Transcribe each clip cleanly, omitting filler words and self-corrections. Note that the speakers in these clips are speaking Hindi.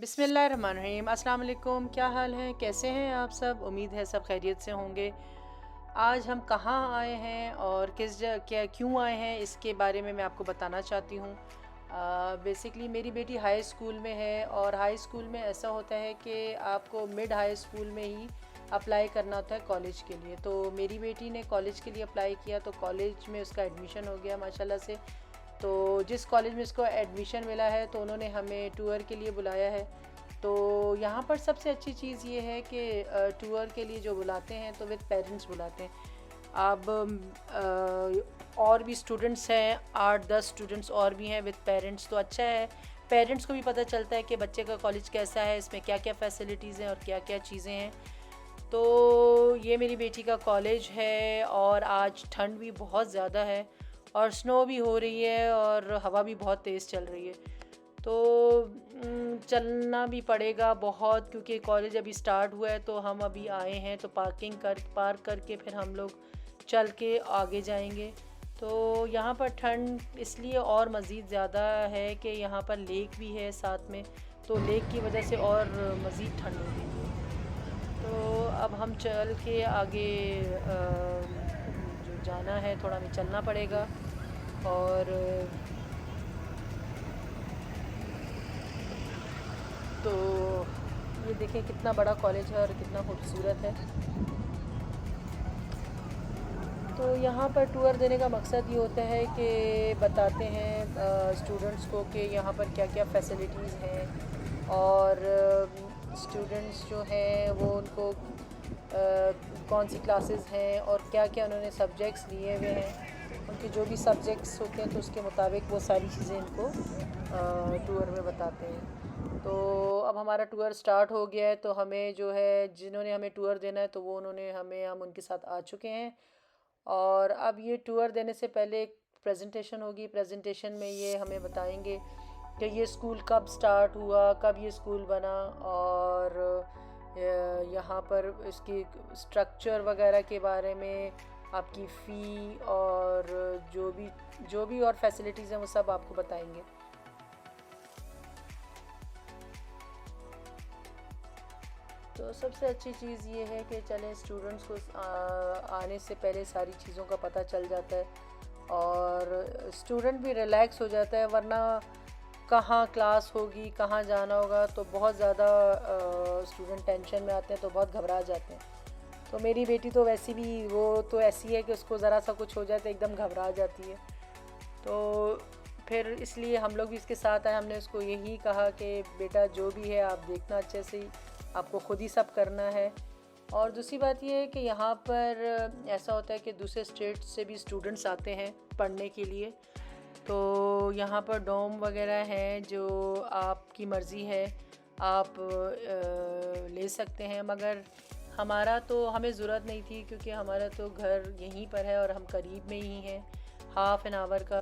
बिस्मिल्लाहिर्रहमानिर्रहीम। अस्सलाम वालेकुम। क्या हाल है, कैसे हैं आप सब? उम्मीद है सब खैरियत से होंगे। आज हम कहाँ आए हैं और किस जगह क्या क्यों आए हैं इसके बारे में मैं आपको बताना चाहती हूँ। बेसिकली मेरी बेटी हाई स्कूल में है और हाई स्कूल में ऐसा होता है कि आपको मिड हाई स्कूल में ही अप्लाई करना होता है कॉलेज के लिए। तो मेरी बेटी ने कॉलेज के लिए अप्लाई किया तो कॉलेज में उसका एडमिशन हो गया माशाल्लाह से। तो जिस कॉलेज में इसको एडमिशन मिला है तो उन्होंने हमें टूर के लिए बुलाया है। तो यहाँ पर सबसे अच्छी चीज़ ये है कि टूर के लिए जो बुलाते हैं तो विद पेरेंट्स बुलाते हैं। अब और भी स्टूडेंट्स हैं, 8-10 स्टूडेंट्स और भी हैं विद पेरेंट्स, तो अच्छा है। पेरेंट्स को भी पता चलता है कि बच्चे का कॉलेज कैसा है, इसमें क्या क्या फ़ैसिलिटीज़ हैं और क्या क्या चीज़ें हैं। तो ये मेरी बेटी का कॉलेज है और आज ठंड भी बहुत ज़्यादा है और स्नो भी हो रही है और हवा भी बहुत तेज़ चल रही है। तो चलना भी पड़ेगा बहुत, क्योंकि कॉलेज अभी स्टार्ट हुआ है। तो हम अभी आए हैं तो पार्क करके फिर हम लोग चल के आगे जाएंगे। तो यहाँ पर ठंड इसलिए और मज़ीद ज़्यादा है कि यहाँ पर लेक भी है साथ में, तो लेक की वजह से और मज़ीद ठंड हो गई है। तो अब हम चल के आगे जो जाना है थोड़ा हमें चलना पड़ेगा। और तो ये देखें कितना बड़ा कॉलेज है और कितना खूबसूरत है। तो यहाँ पर टूर देने का मकसद ये होता है कि बताते हैं स्टूडेंट्स को कि यहाँ पर क्या क्या फैसिलिटीज़ हैं और स्टूडेंट्स जो हैं वो उनको कौन सी क्लासेस हैं और क्या क्या उन्होंने सब्जेक्ट्स लिए हुए हैं, उनके जो भी सब्जेक्ट्स होते हैं तो उसके मुताबिक वो सारी चीज़ें इनको टूर में बताते हैं। तो अब हमारा टूर स्टार्ट हो गया है, तो हमें जो है जिन्होंने हमें टूर देना है तो वो उन्होंने हम उनके साथ आ चुके हैं। और अब ये टूर देने से पहले एक प्रेजेंटेशन होगी। प्रेजेंटेशन में ये हमें बताएंगे कि ये स्कूल कब स्टार्ट हुआ, कब ये स्कूल बना और यहाँ पर इसकी स्ट्रक्चर वगैरह के बारे में, आपकी फ़ी और जो भी और फैसिलिटीज़ हैं वो सब आपको बताएंगे। तो सबसे अच्छी चीज़ ये है कि चलें स्टूडेंट्स को आने से पहले सारी चीज़ों का पता चल जाता है और स्टूडेंट भी रिलैक्स हो जाता है। वरना कहाँ क्लास होगी, कहाँ जाना होगा, तो बहुत ज़्यादा स्टूडेंट टेंशन में आते हैं, तो बहुत घबरा जाते हैं। तो मेरी बेटी तो वैसी भी वो तो ऐसी है कि उसको ज़रा सा कुछ हो जाए तो एकदम घबरा जाती है। तो फिर इसलिए हम लोग भी इसके साथ आए। हमने उसको यही कहा कि बेटा जो भी है आप देखना अच्छे से, आपको ख़ुद ही सब करना है। और दूसरी बात ये है कि यहाँ पर ऐसा होता है कि दूसरे स्टेट से भी स्टूडेंट्स आते हैं पढ़ने के लिए। तो यहाँ पर डोम वगैरह हैं जो आपकी मर्ज़ी है आप ले सकते हैं, मगर हमारा तो हमें ज़रूरत नहीं थी क्योंकि हमारा तो घर यहीं पर है और हम करीब में ही हैं, हाफ़ एन आवर का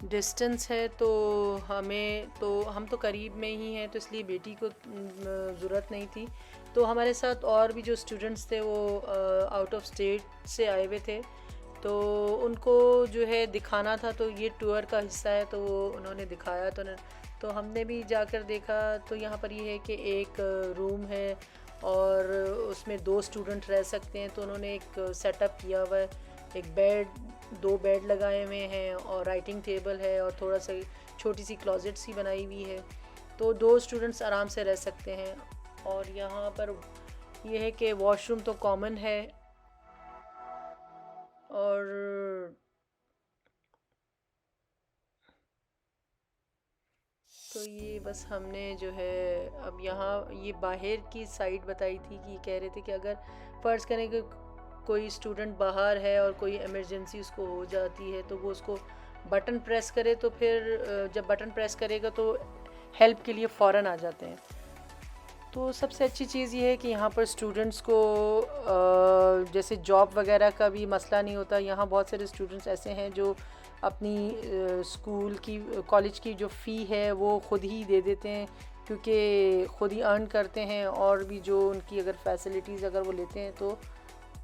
डिस्टेंस है। तो हम तो करीब में ही हैं, तो इसलिए बेटी को ज़रूरत नहीं थी। तो हमारे साथ और भी जो स्टूडेंट्स थे वो आउट ऑफ स्टेट से आए हुए थे, तो उनको जो है दिखाना था। तो ये टूर का हिस्सा है तो वो उन्होंने दिखाया। तो हमने भी जाकर देखा। तो यहाँ पर ये है कि एक रूम है और उसमें 2 स्टूडेंट रह सकते हैं। तो उन्होंने एक सेटअप किया हुआ है, एक दो बेड लगाए हुए हैं और राइटिंग टेबल है और थोड़ा सा छोटी सी क्लोजेट सी बनाई हुई है। तो 2 स्टूडेंट्स आराम से रह सकते हैं। और यहाँ पर यह है कि वॉशरूम तो कॉमन है। और तो ये बस हमने जो है अब यहाँ ये बाहर की साइड बताई थी कि कह रहे थे कि अगर फ़र्ज़ करें कि कोई स्टूडेंट बाहर है और कोई इमरजेंसी उसको हो जाती है तो वो उसको बटन प्रेस करे, तो फिर जब बटन प्रेस करेगा तो हेल्प के लिए फ़ौरन आ जाते हैं। तो सबसे अच्छी चीज़ ये है कि यहाँ पर स्टूडेंट्स को जैसे जॉब वगैरह का भी मसला नहीं होता। यहाँ बहुत सारे स्टूडेंट्स ऐसे हैं जो अपनी स्कूल की कॉलेज की जो फ़ी है वो ख़ुद ही दे देते हैं, क्योंकि ख़ुद ही अर्न करते हैं। और भी जो उनकी अगर फैसिलिटीज़ अगर वो लेते हैं तो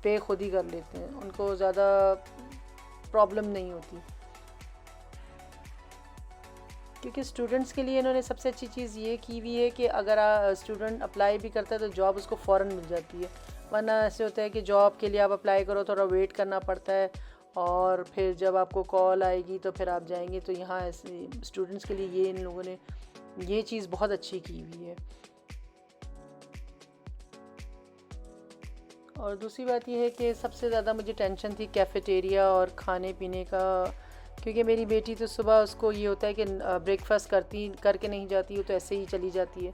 पे खुद ही कर लेते हैं, उनको ज़्यादा प्रॉब्लम नहीं होती। क्योंकि स्टूडेंट्स के लिए इन्होंने सबसे अच्छी चीज़ ये की हुई है कि अगर स्टूडेंट अप्लाई भी करता है तो जॉब उसको फ़ौरन मिल जाती है। वरना ऐसे होता है कि जॉब के लिए आप अप्लाई करो, थोड़ा वेट करना पड़ता है, और फिर जब आपको कॉल आएगी तो फिर आप जाएंगे। तो यहाँ ऐसे स्टूडेंट्स के लिए ये इन लोगों ने ये चीज़ बहुत अच्छी की हुई है। और दूसरी बात यह है कि सबसे ज़्यादा मुझे टेंशन थी कैफ़ेटेरिया और खाने पीने का, क्योंकि मेरी बेटी तो सुबह उसको ये होता है कि ब्रेकफास्ट करके नहीं जाती, वो तो ऐसे ही चली जाती है।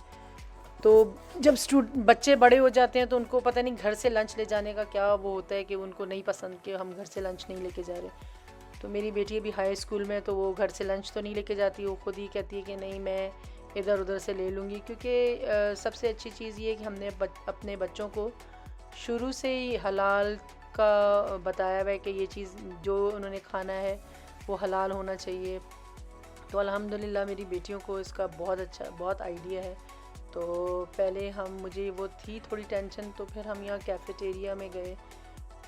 तो जब बच्चे बड़े हो जाते हैं तो उनको पता नहीं घर से लंच ले जाने का क्या वो होता है कि उनको नहीं पसंद कि हम घर से लंच नहीं लेके जा रहे। तो मेरी बेटी अभी हाई स्कूल में, तो वो घर से लंच तो नहीं लेके जाती, वो खुद ही कहती है कि नहीं मैं इधर उधर से ले लूँगी। क्योंकि सबसे अच्छी चीज़ ये है कि हमने अपने बच्चों को शुरू से ही हलाल का बताया हुआ है कि ये चीज़ जो उन्होंने खाना है वो हलाल होना चाहिए। तो अल्हम्दुलिल्लाह मेरी बेटियों को इसका बहुत आइडिया है। तो पहले मुझे वो थी थोड़ी टेंशन, तो फिर हम यहाँ कैफ़ेटेरिया में गए,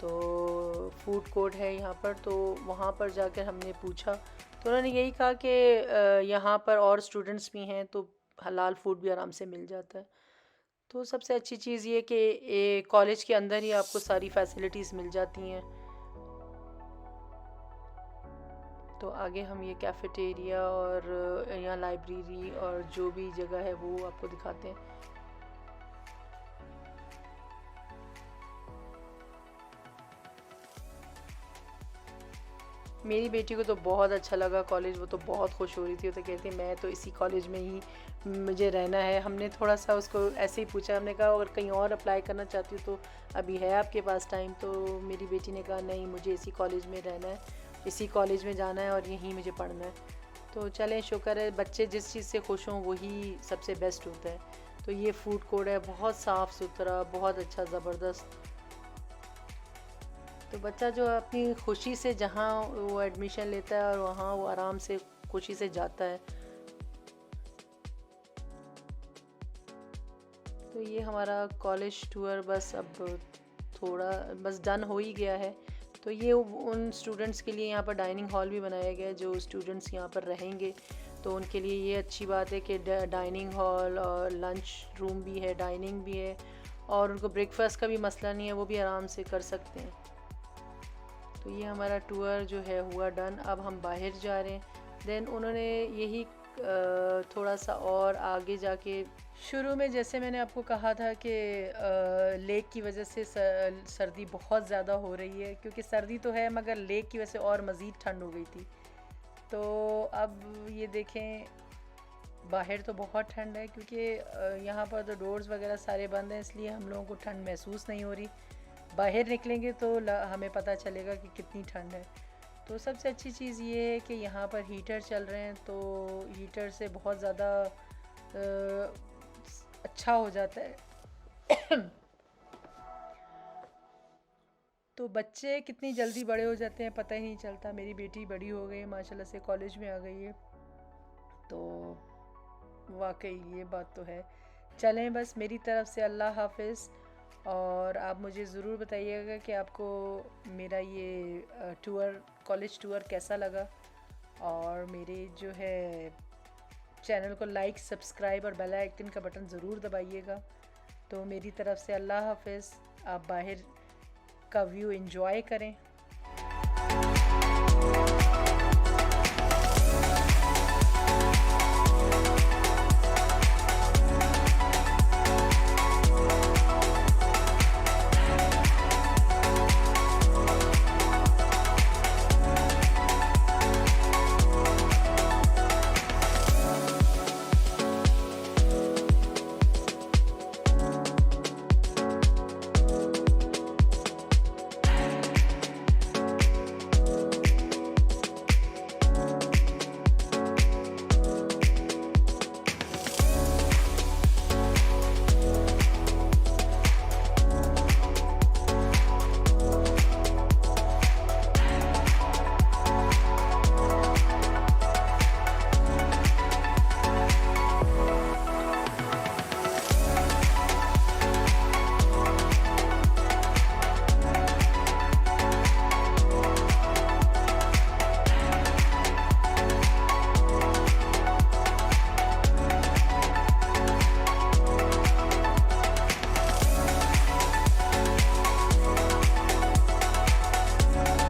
तो फूड कोर्ट है यहाँ पर, तो वहाँ पर जाकर हमने पूछा, तो उन्होंने यही कहा कि यहाँ पर और स्टूडेंट्स भी हैं तो हलाल फूड भी आराम से मिल जाता है। तो सबसे अच्छी चीज़ ये कि कॉलेज के अंदर ही आपको सारी फैसिलिटीज़ मिल जाती हैं। तो आगे हम ये कैफ़ेटेरिया और यहाँ लाइब्रेरी और जो भी जगह है वो आपको दिखाते हैं। मेरी बेटी को तो बहुत अच्छा लगा कॉलेज, वो तो बहुत खुश हो रही थी। वो तो कहती मैं तो इसी कॉलेज में ही मुझे रहना है। हमने थोड़ा सा उसको ऐसे ही पूछा, हमने कहा अगर कहीं और अप्लाई करना चाहती हो तो अभी है आपके पास टाइम। तो मेरी बेटी ने कहा नहीं, मुझे इसी कॉलेज में रहना है, इसी कॉलेज में जाना है और यहीं मुझे पढ़ना है। तो चलें, शुक्र है, बच्चे जिस चीज़ से खुश हों वही सबसे बेस्ट होता है। तो ये फूड कोर्ट है, बहुत साफ़ सुथरा, बहुत अच्छा, ज़बरदस्त। तो बच्चा जो अपनी खुशी से जहाँ वो एडमिशन लेता है और वहाँ वो आराम से खुशी से जाता है। तो ये हमारा कॉलेज टूर बस अब थोड़ा बस डन हो ही गया है। तो ये उन स्टूडेंट्स के लिए यहाँ पर डाइनिंग हॉल भी बनाया गया है, जो स्टूडेंट्स यहाँ पर रहेंगे तो उनके लिए ये अच्छी बात है कि डाइनिंग हॉल और लंच रूम भी है, डाइनिंग भी है, और उनको ब्रेकफास्ट का भी मसला नहीं है, वो भी आराम से कर सकते हैं। तो ये हमारा टूर जो है हुआ डन। अब हम बाहर जा रहे हैं। देन उन्होंने यही थोड़ा सा और आगे जाके, शुरू में जैसे मैंने आपको कहा था कि लेक की वजह से सर्दी बहुत ज़्यादा हो रही है, क्योंकि सर्दी तो है मगर लेक की वजह से और मज़ीद ठंड हो गई थी। तो अब ये देखें, बाहर तो बहुत ठंड है, क्योंकि यहाँ पर तो डोर्स वगैरह सारे बंद हैं, इसलिए हम लोगों को ठंड महसूस नहीं हो रही। बाहर निकलेंगे तो हमें पता चलेगा कि कितनी ठंड है। तो सबसे अच्छी चीज़ ये है कि यहाँ पर हीटर चल रहे हैं, तो हीटर से बहुत ज़्यादा अच्छा हो जाता है। तो बच्चे कितनी जल्दी बड़े हो जाते हैं पता ही नहीं चलता। मेरी बेटी बड़ी हो गई है माशाल्लाह से, कॉलेज में आ गई है। तो वाकई ये बात तो है। चलें, बस मेरी तरफ से अल्लाह हाफिज़। और आप मुझे ज़रूर बताइएगा कि आपको मेरा ये टूर, कॉलेज टूर कैसा लगा। और मेरे जो है चैनल को लाइक, सब्सक्राइब और बेल आइकन का बटन ज़रूर दबाइएगा। तो मेरी तरफ से अल्लाह हाफिज़। आप बाहर का व्यू एंजॉय करें।